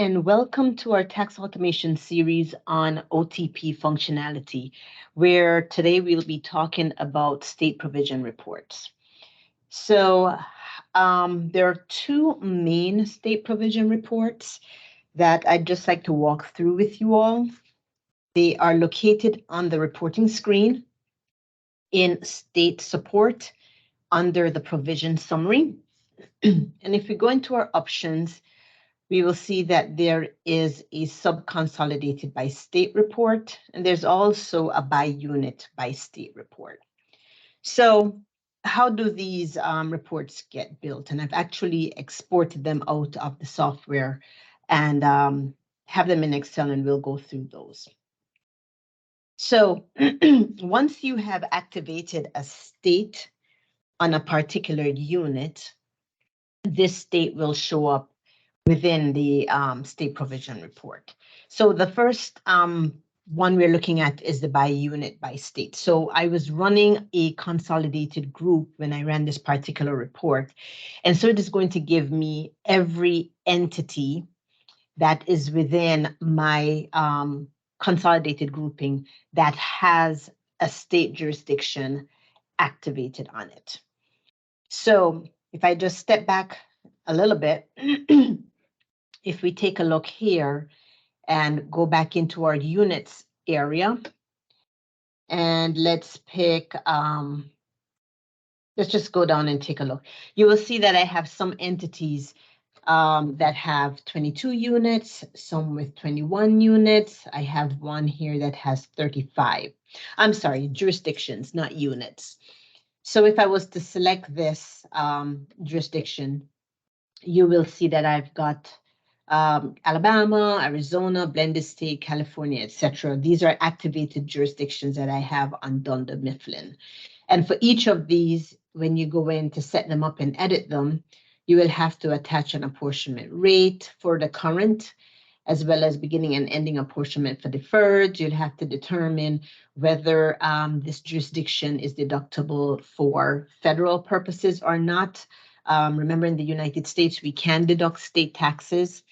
and welcome to our tax automation series on OTP functionality, where today we'll be talking about state provision reports. So there are two main state provision reports that I'd just like to walk through with you all. They are located on the reporting screen in state support under the provision summary. And if we go into our options, we will see that there is a sub-consolidated by state report, and there's also a by unit by state report. So how do these reports get built? And I've actually exported them out of the software and have them in Excel, and we'll go through those. So once you have activated a state on a particular unit, this state will show up within the state provision report. So the first one we're looking at is the by unit by state. So I was running a consolidated group when I ran this particular report. And so it is going to give me every entity that is within my consolidated grouping that has a state jurisdiction activated on it. So if I just step back a little bit, if we take a look here and go back into our units area, and let's pick, let's just go down and take a look. You will see that I have some entities that have 22 units, some with 21 units. I have one here that has 35. I'm sorry, jurisdictions, not units. So if I was to select this jurisdiction, you will see that I've got Alabama, Arizona, blended state, California, etc. These are activated jurisdictions that I have on Dunder Mifflin. And for each of these, when you go in to set them up and edit them, you will have to attach an apportionment rate for the current, as well as beginning and ending apportionment for deferred. You'll have to determine whether this jurisdiction is deductible for federal purposes or not. Remember, in the United States, we can deduct state taxes.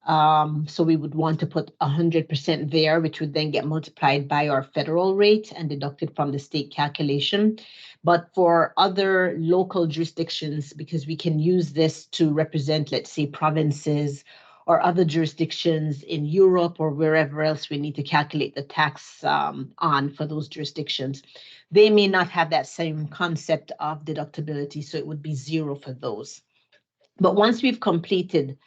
So we would want to put 100% there, which would then get multiplied by our federal rate and deducted from the state calculation. But for other local jurisdictions, because we can use this to represent, let's say, provinces or other jurisdictions in Europe or wherever else we need to calculate the tax on for those jurisdictions, they may not have that same concept of deductibility, so it would be zero for those. But once we've completed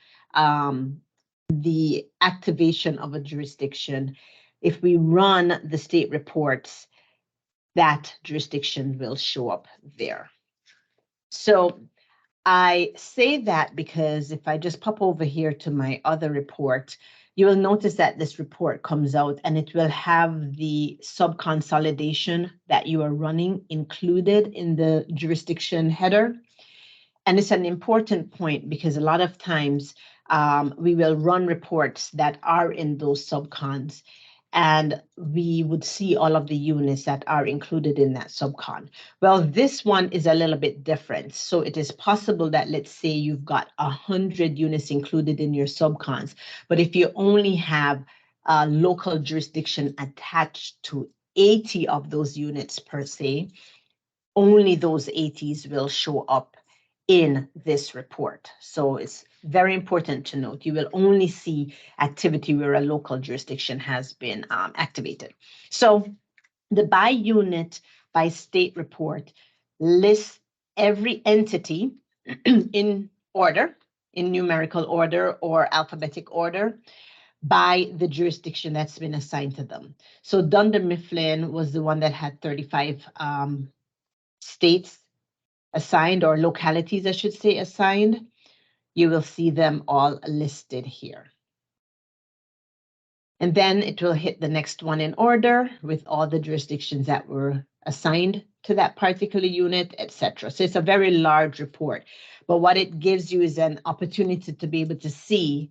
the activation of a jurisdiction, if we run the state reports, that jurisdiction will show up there. So I say that because if I just pop over here to my other report, you will notice that this report comes out and it will have the sub-consolidation that you are running included in the jurisdiction header. And it's an important point because a lot of times we will run reports that are in those subcons, and we would see all of the units that are included in that subcon. Well, this one is a little bit different. So it is possible that, let's say you've got 100 units included in your subcons, but if you only have a local jurisdiction attached to 80 of those units per se, only those 80s will show up in this report. So it's very important to note, you will only see activity where a local jurisdiction has been activated. So the by unit by state report lists every entity in order, in numerical order or alphabetic order, by the jurisdiction that's been assigned to them. So Dunder Mifflin was the one that had 35 states assigned, or localities, I should say, assigned. You will see them all listed here. And then it will hit the next one in order with all the jurisdictions that were assigned to that particular unit, etc. So it's a very large report. But what it gives you is an opportunity to be able to see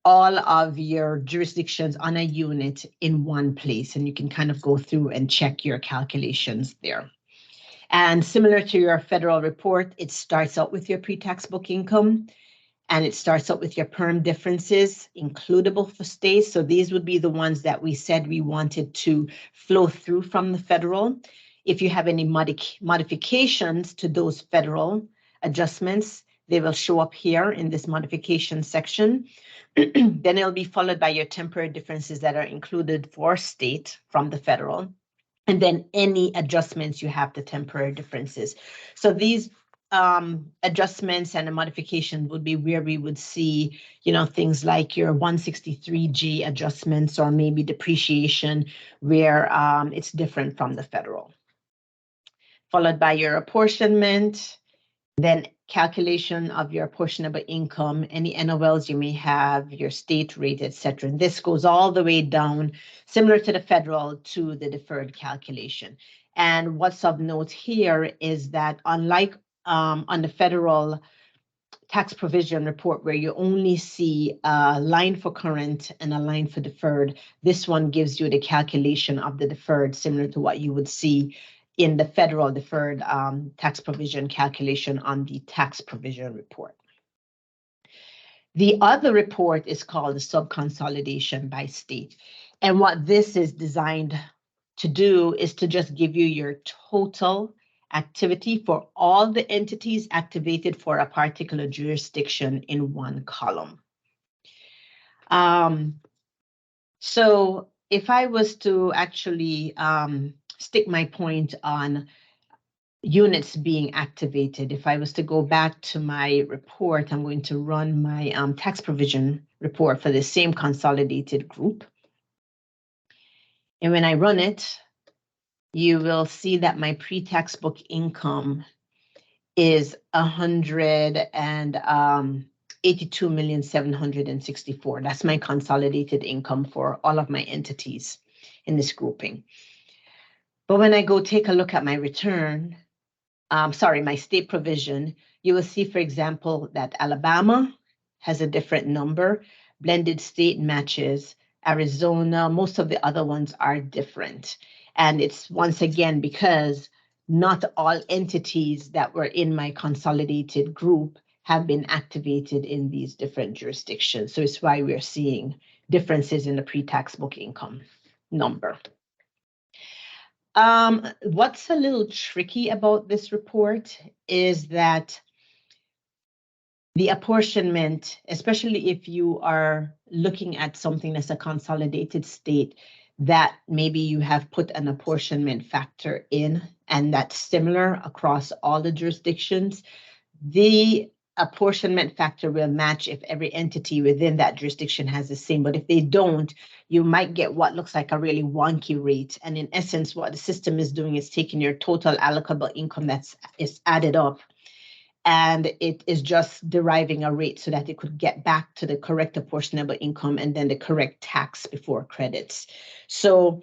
all of your jurisdictions on a unit in one place. And you can kind of go through and check your calculations there. And similar to your federal report, it starts out with your pre-tax book income. And it starts out with your perm differences, includable for states. So these would be the ones that we said we wanted to flow through from the federal. If you have any modifications to those federal adjustments, they will show up here in this modification section. Then it'll be followed by your temporary differences that are included for state from the federal. And then any adjustments you have to temporary differences. So these adjustments and a modification would be where we would see, things like your 163G adjustments or maybe depreciation where it's different from the federal. Followed by your apportionment, then calculation of your apportionable income, any NOLs you may have, your state rate, etc. And this goes all the way down, similar to the federal, to the deferred calculation. And what's of note here is that unlike on the federal tax provision report where you only see a line for current and a line for deferred, this one gives you the calculation of the deferred, similar to what you would see in the federal deferred tax provision calculation on the tax provision report. The other report is called the subconsolidation by state. And what this is designed to do is to just give you your total activity for all the entities activated for a particular jurisdiction in one column. So if I was to actually stick my point on units being activated, if I was to go back to my report, I'm going to run my tax provision report for the same consolidated group. And when I run it, you will see that my pre-tax book income is 182,764,000. That's my consolidated income for all of my entities in this grouping. But when I go take a look at my return, my state provision, you will see, for example, that Alabama has a different number. Blended state matches. Arizona, most of the other ones are different. And it's once again because not all entities that were in my consolidated group have been activated in these different jurisdictions. So it's why we're seeing differences in the pre-tax book income number. What's a little tricky about this report is that the apportionment, especially if you are looking at something that's a consolidated state, that maybe you have put an apportionment factor in and that's similar across all the jurisdictions, the apportionment factor will match if every entity within that jurisdiction has the same. But if they don't, you might get what looks like a really wonky rate. And in essence, what the system is doing is taking your total allocable income is added up, and it is just deriving a rate so that it could get back to the correct apportionable income and then the correct tax before credits. So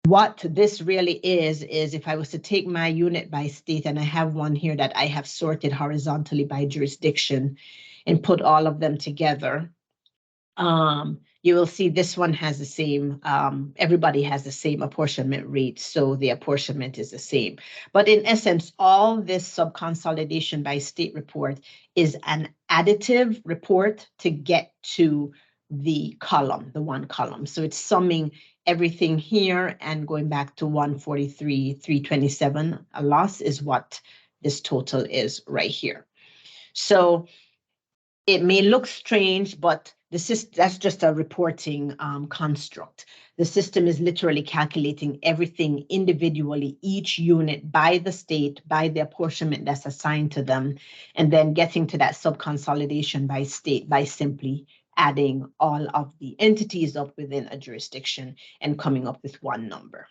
what this really is if I was to take my unit by state, and I have one here that I have sorted horizontally by jurisdiction and put all of them together, you will see this one has the same, everybody has the same apportionment rate, so the apportionment is the same. But in essence, all this subconsolidation by state report is an additive report to get to the column, the one column. So it's summing everything here and going back to 143,327. A loss is what this total is right here. So it may look strange, but that's just a reporting construct. The system is literally calculating everything individually, each unit by the state, by the apportionment that's assigned to them, and then getting to that subconsolidation by state by simply adding all of the entities up within a jurisdiction and coming up with one number.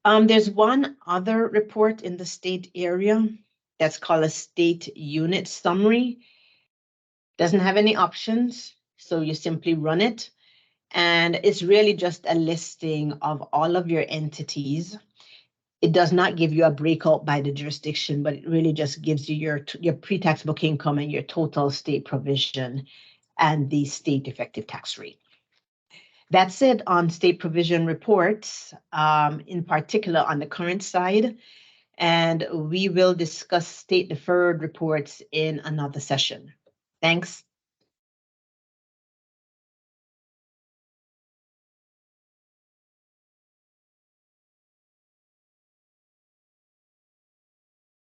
There's one other report in the state area that's called a state unit summary. Doesn't have any options, so you simply run it. And it's really just a listing of all of your entities. It does not give you a breakout by the jurisdiction, but it really just gives you your pre-tax book income and your total state provision and the state effective tax rate. That's it on state provision reports, in particular on the current side. And we will discuss state deferred reports in another session. Thanks.